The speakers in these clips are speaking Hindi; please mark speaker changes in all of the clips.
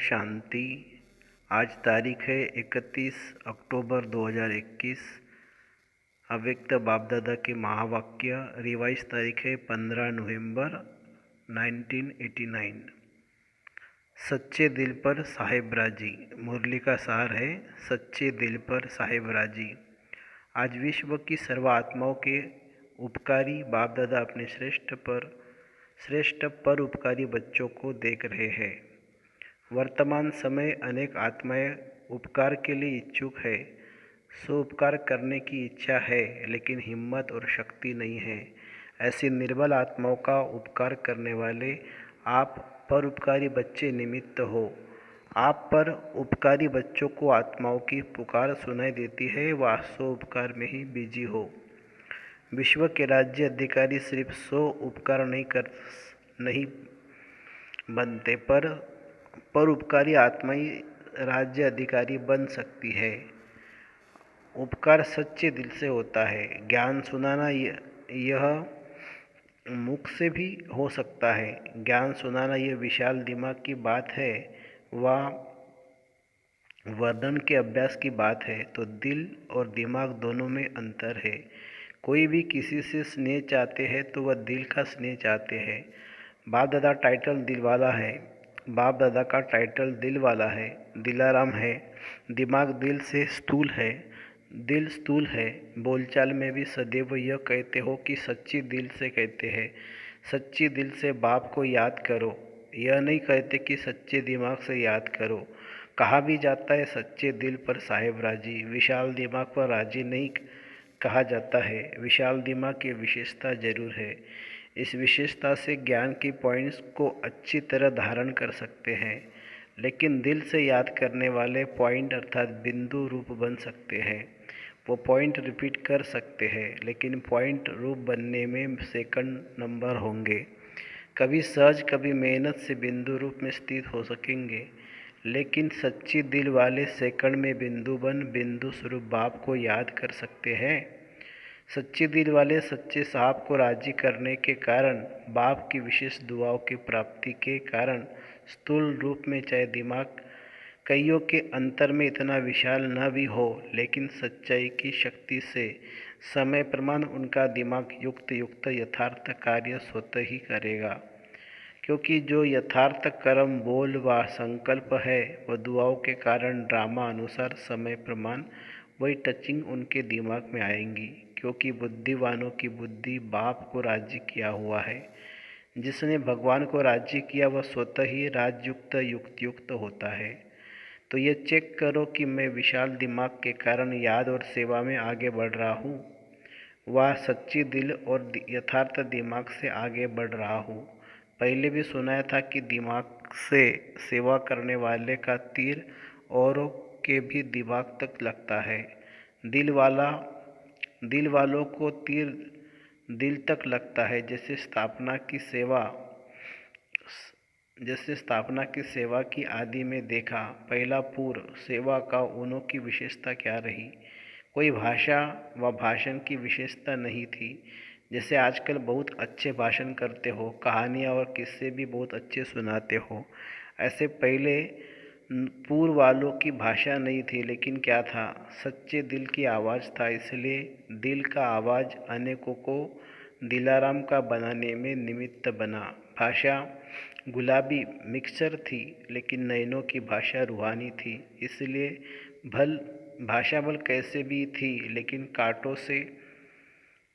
Speaker 1: शांति। आज तारीख है 31 अक्टूबर 2021। अव्यक्त बापदादा के महावाक्य। रिवाइज तारीख है 15 नवंबर 1989। सच्चे दिल पर साहेब राजी। मुरली का सार है सच्चे दिल पर साहेब राजी। आज विश्व की सर्व आत्माओं के उपकारी बापदादा अपने श्रेष्ठ पर उपकारी बच्चों को देख रहे हैं। वर्तमान समय अनेक आत्माएं उपकार के लिए इच्छुक है, सो उपकार करने की इच्छा है, लेकिन हिम्मत और शक्ति नहीं है। ऐसी निर्बल आत्माओं का उपकार करने वाले आप परोपकारी बच्चे निमित्त हो। आप पर उपकारी बच्चों को आत्माओं की पुकार सुनाई देती है, वह सो उपकार में ही बिजी हो। विश्व के राज्य अधिकारी सिर्फ सो उपकार नहीं बनते, पर परोपकारी आत्मा ही राज्य अधिकारी बन सकती है। उपकार सच्चे दिल से होता है। ज्ञान सुनाना यह मुख से भी हो सकता है। ज्ञान सुनाना यह विशाल दिमाग की बात है, वह वर्णन के अभ्यास की बात है। तो दिल और दिमाग दोनों में अंतर है। कोई भी किसी से स्नेह चाहते हैं तो वह दिल का स्नेह चाहते हैं। बाप दादा टाइटल दिल वाला है। बाप दादा का टाइटल दिल वाला है, दिलाराम है। दिमाग दिल से स्थूल है, दिल स्थूल है। बोलचाल में भी सदैव यह कहते हो कि सच्ची दिल से कहते हैं, सच्ची दिल से बाप को याद करो। यह नहीं कहते कि सच्चे दिमाग से याद करो। कहा भी जाता है सच्चे दिल पर साहेब राजी। विशाल दिमाग पर राजी नहीं कहा जाता है। विशाल दिमाग की विशेषता जरूर है। इस विशेषता से ज्ञान की पॉइंट्स को अच्छी तरह धारण कर सकते हैं, लेकिन दिल से याद करने वाले पॉइंट अर्थात बिंदु रूप बन सकते हैं। वो पॉइंट रिपीट कर सकते हैं, लेकिन पॉइंट रूप बनने में सेकंड नंबर होंगे। कभी सहज कभी मेहनत से बिंदु रूप में स्थित हो सकेंगे, लेकिन सच्ची दिल वाले सेकंड में बिंदु स्वरूप बाप को याद कर सकते हैं। सच्चे दिल वाले सच्चे साहब को राजी करने के कारण, बाप की विशेष दुआओं की प्राप्ति के कारण स्थूल रूप में चाहे दिमाग कईयों के अंतर में इतना विशाल न भी हो, लेकिन सच्चाई की शक्ति से समय प्रमाण उनका दिमाग युक्त यथार्थ कार्य स्वतः ही करेगा। क्योंकि जो यथार्थ कर्म बोल व संकल्प है वह दुआओं के कारण ड्रामा अनुसार समय प्रमाण वही टचिंग उनके दिमाग में आएंगी। क्योंकि बुद्धिवानों की बुद्धि बाप को राजी किया हुआ है। जिसने भगवान को राजी किया वह स्वतः ही राजयुक्त युक्त होता है। तो ये चेक करो कि मैं विशाल दिमाग के कारण याद और सेवा में आगे बढ़ रहा हूँ, वह सच्ची दिल और यथार्थ दिमाग से आगे बढ़ रहा हूँ। पहले भी सुनाया था कि दिमाग से सेवा करने वाले का तीर औरों के भी दिमाग तक लगता है। दिल वालों को तीर दिल तक लगता है। जैसे स्थापना की सेवा की आदि में देखा, पहला पूर्व सेवा का उन्हों की विशेषता क्या रही। कोई भाषा व भाषण की विशेषता नहीं थी। जैसे आजकल बहुत अच्छे भाषण करते हो, कहानियाँ और किस्से भी बहुत अच्छे सुनाते हो, ऐसे पहले पूर्व वालों की भाषा नहीं थी, लेकिन क्या था, सच्चे दिल की आवाज़ था। इसलिए दिल का आवाज़ अनेकों को दिलाराम का बनाने में निमित्त बना। भाषा गुलाबी मिक्सचर थी, लेकिन नैनों की भाषा रूहानी थी। इसलिए भाषा भल कैसे भी थी, लेकिन कांटों से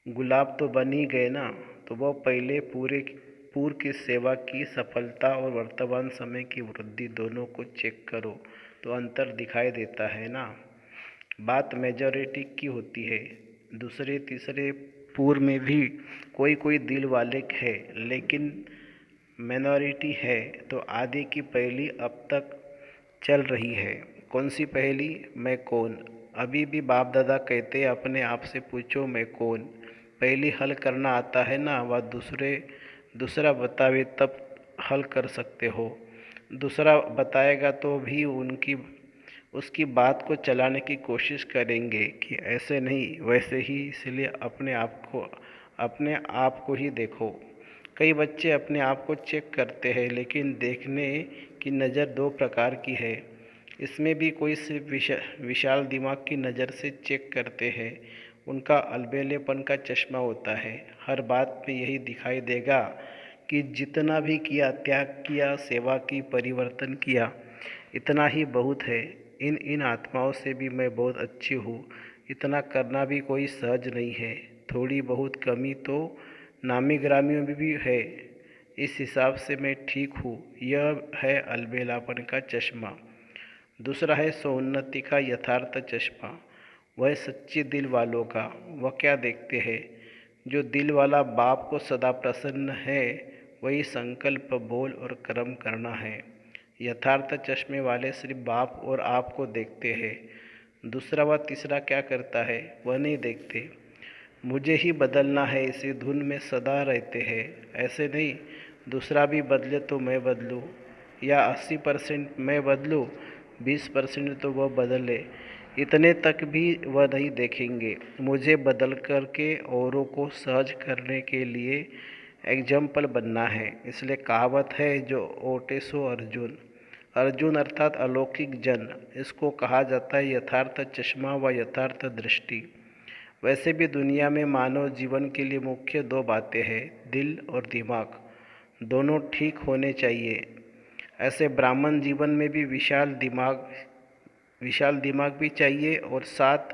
Speaker 1: गुलाब तो बन ही गए ना। तो वह पहले पूर्व की सेवा की सफलता और वर्तमान समय की वृद्धि दोनों को चेक करो तो अंतर दिखाई देता है ना। बात मेजॉरिटी की होती है। दूसरे तीसरे पूर्व में भी कोई दिल वाले है, लेकिन माइनॉरिटी है। तो आधे की पहली अब तक चल रही है। कौन सी पहली? मैं कौन। अभी भी बाप दादा कहते हैं अपने आप से पूछो मैं कौन। पहली हल करना आता है ना, वह दूसरा बतावे तब हल कर सकते हो। दूसरा बताएगा तो भी उसकी बात को चलाने की कोशिश करेंगे कि ऐसे नहीं वैसे ही। इसलिए अपने आप को ही देखो। कई बच्चे अपने आप को चेक करते हैं, लेकिन देखने की नज़र दो प्रकार की है। इसमें भी कोई सिर्फ विशाल दिमाग की नज़र से चेक करते हैं, उनका अलबेलेपन का चश्मा होता है। हर बात में यही दिखाई देगा कि जितना भी किया, त्याग किया, सेवा की, परिवर्तन किया, इतना ही बहुत है। इन इन आत्माओं से भी मैं बहुत अच्छी हूँ। इतना करना भी कोई सहज नहीं है। थोड़ी बहुत कमी तो नामी ग्रामियों में भी है। इस हिसाब से मैं ठीक हूँ। यह है अलबेलापन का चश्मा। दूसरा है स्वोन्नति का यथार्थ चश्मा। वह सच्चे दिल वालों का। वह क्या देखते हैं? जो दिल वाला बाप को सदा प्रसन्न है, वही संकल्प, बोल और कर्म करना है। यथार्थ चश्मे वाले सिर्फ बाप और आप को देखते हैं। दूसरा व तीसरा क्या करता है, वह नहीं देखते। मुझे ही बदलना है, इसी धुन में सदा रहते हैं। ऐसे नहीं, दूसरा भी बदले तो मैं बदलूं, या 80% मैं बदलूं, 20% तो वह बदले, इतने तक भी वह नहीं देखेंगे। मुझे बदल करके औरों को सहज करने के लिए एग्जाम्पल बनना है। इसलिए कहावत है, जो ओटे सो अर्जुन। अर्जुन अर्थात अलौकिक जन। इसको कहा जाता है यथार्थ चश्मा व यथार्थ दृष्टि। वैसे भी दुनिया में मानव जीवन के लिए मुख्य दो बातें हैं, दिल और दिमाग। दोनों ठीक होने चाहिए। ऐसे ब्राह्मण जीवन में भी विशाल दिमाग भी चाहिए और साथ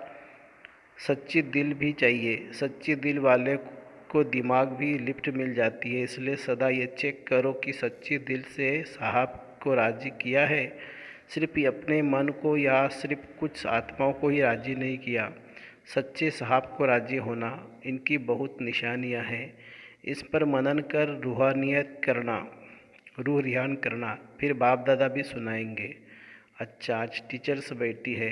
Speaker 1: सच्ची दिल भी चाहिए। सच्ची दिल वाले को दिमाग भी लिफ्ट मिल जाती है। इसलिए सदा ये चेक करो कि सच्ची दिल से साहब को राज़ी किया है, सिर्फ अपने मन को, या सिर्फ कुछ आत्माओं को ही राज़ी नहीं किया। सच्चे साहब को राज़ी होना, इनकी बहुत निशानियां हैं। इस पर मनन कर रूह रिहान करना, फिर बाप दादा भी सुनाएंगे। अच्छा, आज टीचर्स बैठी है।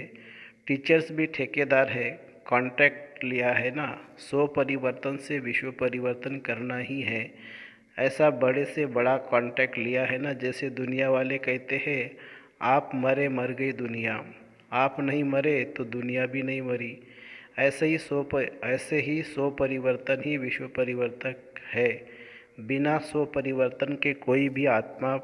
Speaker 1: टीचर्स भी ठेकेदार है। कॉन्ट्रैक्ट लिया है ना, 100 परिवर्तन से विश्व परिवर्तन करना ही है। ऐसा बड़े से बड़ा कॉन्ट्रैक्ट लिया है ना, जैसे दुनिया वाले कहते हैं, आप मरे मर गई दुनिया, आप नहीं मरे तो दुनिया भी नहीं मरी। ऐसे ही 100 परिवर्तन ही विश्व परिवर्तक है। बिना 100 परिवर्तन के कोई भी आत्मा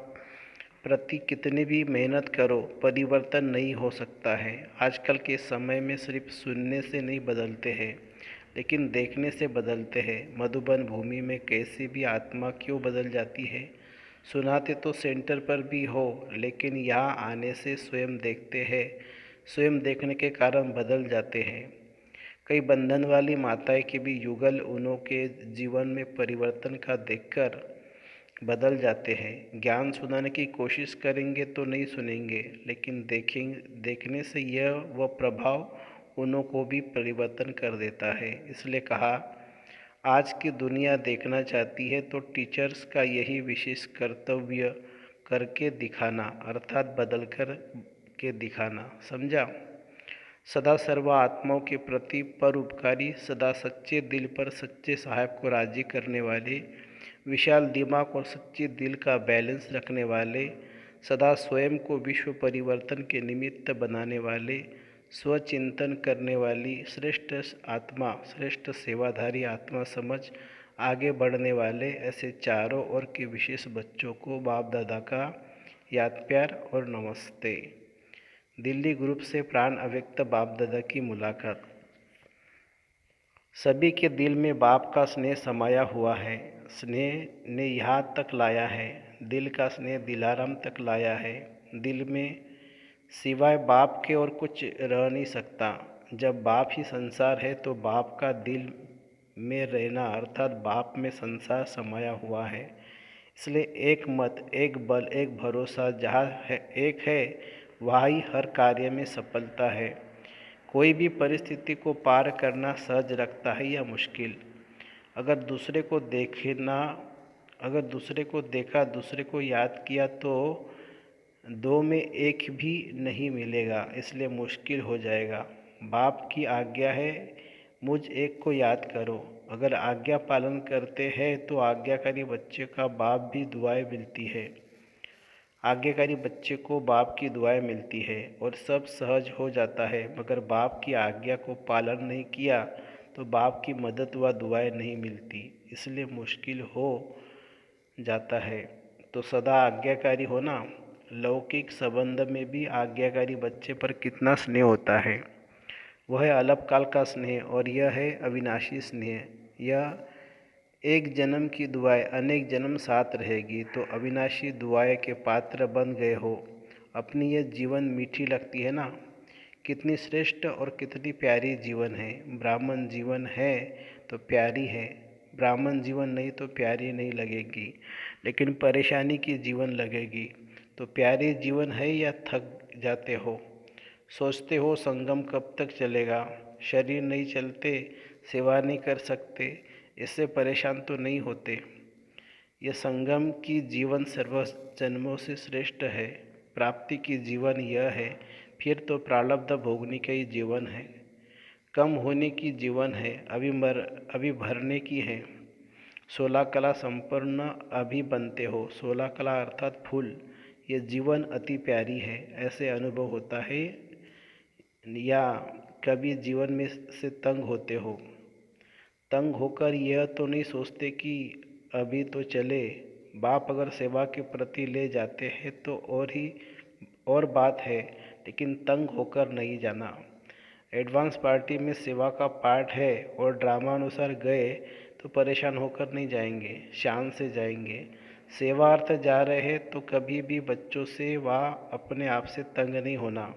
Speaker 1: प्रति कितनी भी मेहनत करो, परिवर्तन नहीं हो सकता है। आजकल के समय में सिर्फ सुनने से नहीं बदलते हैं, लेकिन देखने से बदलते हैं। मधुबन भूमि में कैसी भी आत्मा क्यों बदल जाती है? सुनाते तो सेंटर पर भी हो, लेकिन यहाँ आने से स्वयं देखते हैं। स्वयं देखने के कारण बदल जाते हैं। कई बंधन वाली माताएं के भी युगल उनों के जीवन में परिवर्तन का देखकर बदल जाते हैं। ज्ञान सुनाने की कोशिश करेंगे तो नहीं सुनेंगे, लेकिन देखने से यह वह प्रभाव उनों को भी परिवर्तन कर देता है। इसलिए कहा, आज की दुनिया देखना चाहती है तो टीचर्स का यही विशेष कर्तव्य करके दिखाना, अर्थात बदल कर के दिखाना। समझा? सदा सर्व आत्माओं के प्रति परोपकारी, सदा सच्चे दिल पर सच्चे साहब को राजी करने वाले, विशाल दिमाग और सच्चे दिल का बैलेंस रखने वाले, सदा स्वयं को विश्व परिवर्तन के निमित्त बनाने वाले, स्वचिंतन करने वाली श्रेष्ठ आत्मा, श्रेष्ठ सेवाधारी आत्मा समझ आगे बढ़ने वाले, ऐसे चारों ओर के विशेष बच्चों को बाप दादा का याद प्यार और नमस्ते। दिल्ली ग्रुप से प्राण अव्यक्त बाप दादा की मुलाकात। सभी के दिल में बाप का स्नेह समाया हुआ है। स्नेह ने यहाँ तक लाया है। दिल का स्नेह दिलाराम तक लाया है। दिल में सिवाय बाप के और कुछ रह नहीं सकता। जब बाप ही संसार है तो बाप का दिल में रहना, अर्थात बाप में संसार समाया हुआ है। इसलिए एक मत, एक बल, एक भरोसा, जहाँ है एक है वहाँ ही हर कार्य में सफलता है। कोई भी परिस्थिति को पार करना सहज रखता है या मुश्किल? अगर दूसरे को देखा, दूसरे को याद किया तो दो में एक भी नहीं मिलेगा, इसलिए मुश्किल हो जाएगा। बाप की आज्ञा है, मुझ एक को याद करो। अगर आज्ञा पालन करते हैं तो आज्ञाकारी बच्चे का बाप भी दुआएं मिलती है। आज्ञाकारी बच्चे को बाप की दुआएं मिलती है और सब सहज हो जाता है। मगर बाप की आज्ञा को पालन नहीं किया तो बाप की मदद व दुआएं नहीं मिलती। इसलिए मुश्किल हो जाता है। तो सदा आज्ञाकारी होना, लौकिक संबंध में भी आज्ञाकारी बच्चे पर कितना स्नेह होता है। वह है अल्पकाल का स्नेह और यह है अविनाशी स्नेह। यह एक जन्म की दुआएं अनेक जन्म साथ रहेगी। तो अविनाशी दुआएं के पात्र बन गए हो। अपनी यह जीवन मीठी लगती है ना। कितनी श्रेष्ठ और कितनी प्यारी जीवन है। ब्राह्मण जीवन है तो प्यारी है, ब्राह्मण जीवन नहीं तो प्यारी नहीं लगेगी, लेकिन परेशानी की जीवन लगेगी। तो प्यारी जीवन है या थक जाते हो? सोचते हो संगम कब तक चलेगा, शरीर नहीं चलते, सेवा नहीं कर सकते, इससे परेशान तो नहीं होते? यह संगम की जीवन सर्व जन्मों से श्रेष्ठ है। प्राप्ति की जीवन यह है, फिर तो प्रारब्ध भोगने का ही जीवन है। कम होने की जीवन है, अभी भरने की है। 16 कला संपन्न अभी बनते हो। 16 कला अर्थात फूल। ये जीवन अति प्यारी है, ऐसे अनुभव होता है। या कभी जीवन में से तंग होते हो? तंग होकर यह तो नहीं सोचते कि अभी तो चले। बाप अगर सेवा के प्रति ले जाते हैं तो और बात है, लेकिन तंग होकर नहीं जाना। एडवांस पार्टी में सेवा का पार्ट है और ड्रामा अनुसार गए तो परेशान होकर नहीं जाएंगे, शान से जाएंगे। सेवार्थ जा रहे हैं तो कभी भी बच्चों से व अपने आप से तंग नहीं होना।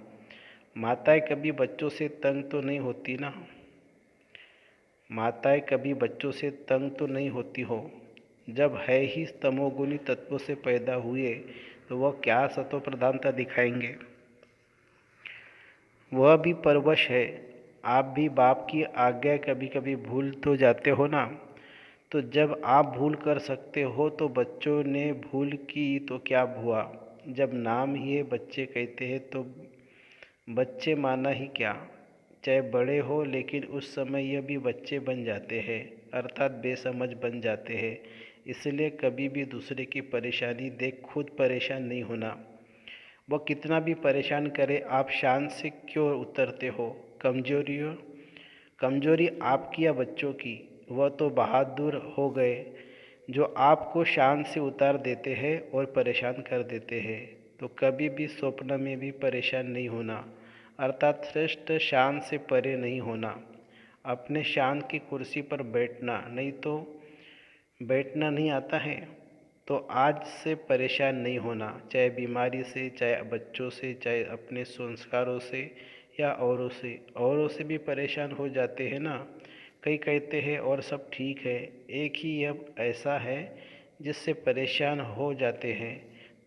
Speaker 1: माताएं कभी बच्चों से तंग तो नहीं होती ना। माताएं कभी बच्चों से तंग तो नहीं होती हो। जब है ही तमोगुणी तत्वों से पैदा हुए तो वह क्या सतो प्रधानता दिखाएंगे। वह भी परवश है। आप भी बाप की आज्ञा कभी कभी भूल तो जाते हो ना। तो जब आप भूल कर सकते हो तो बच्चों ने भूल की तो क्या हुआ। जब नाम ही ये बच्चे कहते हैं तो बच्चे माना ही क्या। चाहे बड़े हो लेकिन उस समय यह भी बच्चे बन जाते हैं, अर्थात बेसमझ बन जाते हैं। इसलिए कभी भी दूसरे की परेशानी देख खुद परेशान नहीं होना। वह कितना भी परेशान करे, आप शान से क्यों उतरते हो। कमजोरी आपकी या बच्चों की। वह तो बहादुर हो गए जो आपको शान से उतार देते हैं और परेशान कर देते हैं। तो कभी भी स्वप्न में भी परेशान नहीं होना, अर्थात श्रेष्ठ शान से परे नहीं होना। अपने शान की कुर्सी पर बैठना, नहीं तो बैठना नहीं आता है। तो आज से परेशान नहीं होना, चाहे बीमारी से, चाहे बच्चों से, चाहे अपने संस्कारों से या औरों से भी परेशान हो जाते हैं ना। कई कहते हैं और सब ठीक है, एक ही अब ऐसा है जिससे परेशान हो जाते हैं।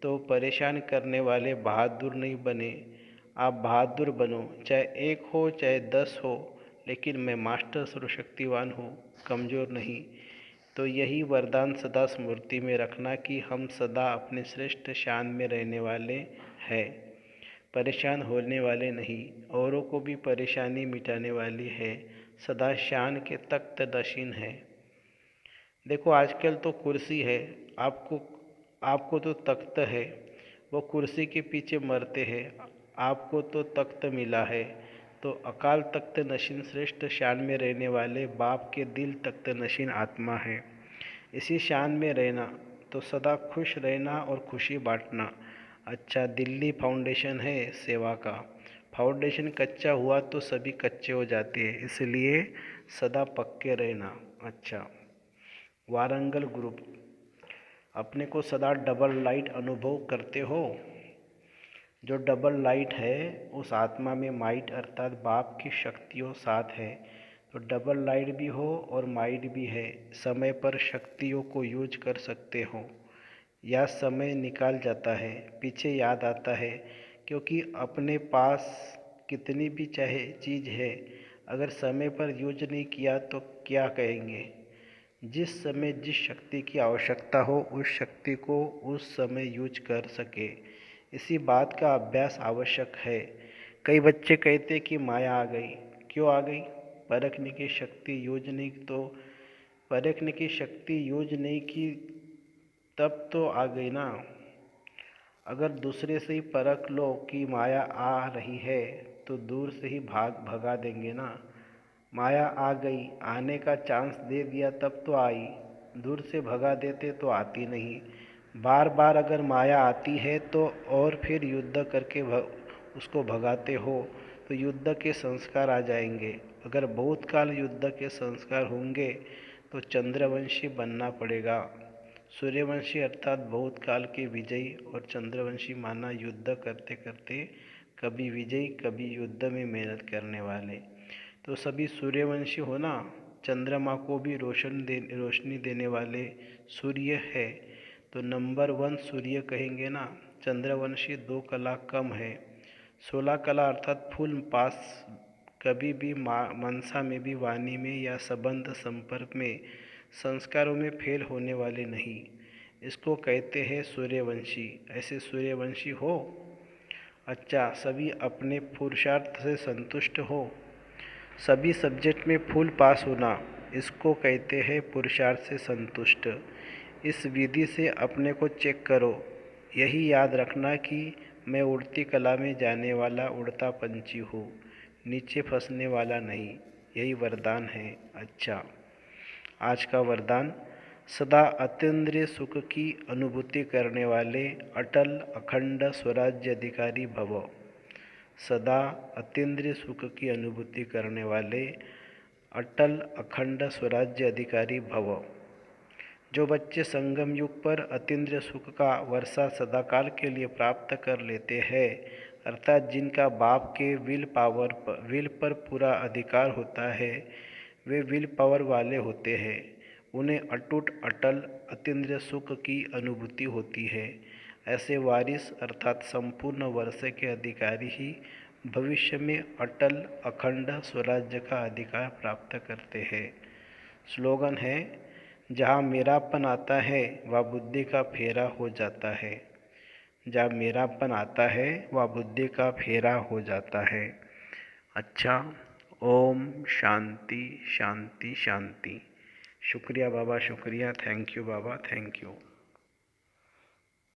Speaker 1: तो परेशान करने वाले बहादुर नहीं बने। आप बहादुर बनो, चाहे एक हो चाहे 10 हो, लेकिन मैं मास्टर सर्वशक्तिवान हूँ, कमज़ोर नहीं। तो यही वरदान सदा स्मृति में रखना कि हम सदा अपने श्रेष्ठ शान में रहने वाले हैं, परेशान होने वाले नहीं, औरों को भी परेशानी मिटाने वाली है, सदा शान के तख्त नशीन है। देखो आजकल तो कुर्सी है, आपको आपको तो तख्त है। वो कुर्सी के पीछे मरते हैं, आपको तो तख्त मिला है। तो अकाल तख्त नशीन श्रेष्ठ शान में रहने वाले बाप के दिल तख्त नशीन आत्मा है। इसी शान में रहना, तो सदा खुश रहना और खुशी बांटना। अच्छा, दिल्ली फाउंडेशन है सेवा का। फाउंडेशन कच्चा हुआ तो सभी कच्चे हो जाते हैं, इसलिए सदा पक्के रहना। अच्छा, वारंगल ग्रुप। अपने को सदा डबल लाइट अनुभव करते हो। जो डबल लाइट है उस आत्मा में माइट अर्थात बाप की शक्तियों साथ है। तो डबल लाइट भी हो और माइट भी है, समय पर शक्तियों को यूज कर सकते हो। या समय निकाल जाता है, पीछे याद आता है, क्योंकि अपने पास कितनी भी चाहे चीज़ है, अगर समय पर यूज नहीं किया तो क्या कहेंगे। जिस समय जिस शक्ति की आवश्यकता हो उस शक्ति को उस समय यूज कर सके, इसी बात का अभ्यास आवश्यक है। कई बच्चे कहते कि माया आ गई। क्यों आ गई? परखने की शक्ति यूज नहीं, तो परखने की शक्ति यूज नहीं की तब तो आ गई ना। अगर दूसरे से ही परख लो कि माया आ रही है तो दूर से ही भगा देंगे ना। माया आ गई, आने का चांस दे दिया तब तो आई। दूर से भगा देते तो आती नहीं। बार बार अगर माया आती है तो और फिर युद्ध करके उसको भगाते हो तो युद्ध के संस्कार आ जाएंगे। अगर बहुत काल युद्ध के संस्कार होंगे तो चंद्रवंशी बनना पड़ेगा। सूर्यवंशी अर्थात बहुत काल के विजयी और चंद्रवंशी माना युद्ध करते करते कभी विजयी कभी युद्ध में मेहनत करने वाले। तो सभी सूर्यवंशी हो ना। चंद्रमा को भी रोशनी देने वाले सूर्य है, तो नंबर 1 सूर्य कहेंगे ना। चंद्रवंशी 2 कला कम है। 16 कला अर्थात फुल पास कभी भी मनसा में भी वाणी में या संबंध संपर्क में संस्कारों में फेल होने वाले नहीं, इसको कहते हैं सूर्यवंशी। ऐसे सूर्यवंशी हो। अच्छा, सभी अपने पुरुषार्थ से संतुष्ट हो। सभी सब्जेक्ट में फुल पास होना, इसको कहते हैं पुरुषार्थ से संतुष्ट। इस विधि से अपने को चेक करो। यही याद रखना कि मैं उड़ती कला में जाने वाला उड़ता पंछी हूँ, नीचे फंसने वाला नहीं। यही वरदान है। अच्छा, आज का वरदान, सदा अतीन्द्रिय सुख की अनुभूति करने वाले अटल अखंड स्वराज्य अधिकारी भव। सदा अतीन्द्रिय सुख की अनुभूति करने वाले अटल अखंड स्वराज्य अधिकारी भव। जो बच्चे संगम युग पर अतीन्द्रिय सुख का वर्षा सदाकाल के लिए प्राप्त कर लेते हैं, अर्थात जिनका बाप के विल पर पूरा अधिकार होता है, वे विल पावर वाले होते हैं। उन्हें अटूट अटल अतीन्द्रिय सुख की अनुभूति होती है। ऐसे वारिस अर्थात संपूर्ण वर्षे के अधिकारी ही भविष्य में अटल अखंड स्वराज्य का अधिकार प्राप्त करते हैं। स्लोगन है, जहाँ मेरापन आता है वह बुद्धि का फेरा हो जाता है। जहाँ मेरापन आता है वह बुद्धि का फेरा हो जाता है। अच्छा, ओम शांति शांति शांति। शुक्रिया बाबा, शुक्रिया। Thank you Baba, thank you.